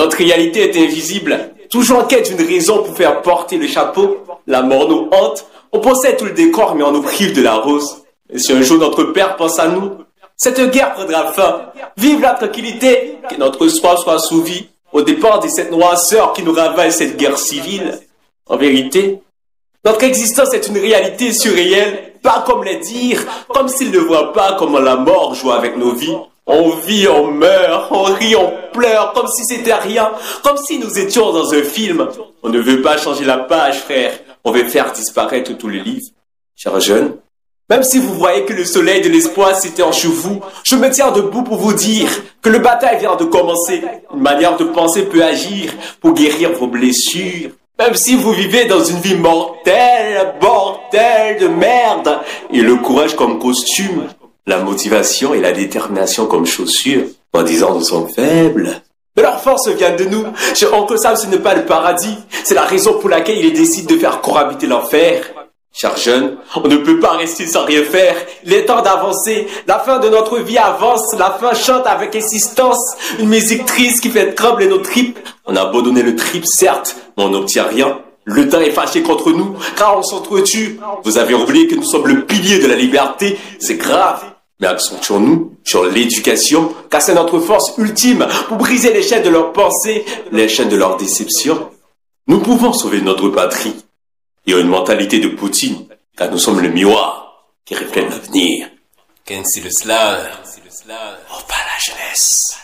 Notre réalité est invisible, toujours en quête d'une raison pour faire porter le chapeau. La mort nous hante, on possède tout le décor mais on nous prive de la rose. Et si un jour notre père pense à nous, cette guerre prendra fin. Vive la tranquillité, que notre soif soit assouvi au départ de cette noirceur qui nous ravage cette guerre civile. En vérité, notre existence est une réalité surréelle, pas comme les dire, comme s'ils ne voient pas comment la mort joue avec nos vies. On vit, on meurt, on rit, on pleure, comme si c'était rien, comme si nous étions dans un film. On ne veut pas changer la page, frère. On veut faire disparaître tous les livres. Chers jeunes, même si vous voyez que le soleil de l'espoir s'éteint chez vous, je me tiens debout pour vous dire que le bataille vient de commencer. Une manière de penser peut agir pour guérir vos blessures. Même si vous vivez dans une vie mortelle, bordel de merde, et le courage comme costume, la motivation et la détermination comme chaussures, en disant nous sommes faibles. Mais leur force vient de nous. Chez Oncle Sam, ce n'est pas le paradis. C'est la raison pour laquelle il décide de faire cohabiter l'enfer. Chers jeunes, on ne peut pas rester sans rien faire. Il est temps d'avancer. La fin de notre vie avance. La fin chante avec insistance. Une musique triste qui fait trembler nos tripes. On a abandonné le trip, certes, mais on n'obtient rien. Le temps est fâché contre nous, car on s'entretue. Vous avez oublié que nous sommes le pilier de la liberté. C'est grave. Mais accentuons-nous sur l'éducation, car c'est notre force ultime pour briser les chaînes de leurs pensées, les chaînes de leurs déceptions. Nous pouvons sauver notre patrie. Et une mentalité de Poutine, car nous sommes le miroir qui reflète l'avenir. Qu'est-ce le slave? Oh, pas la jeunesse.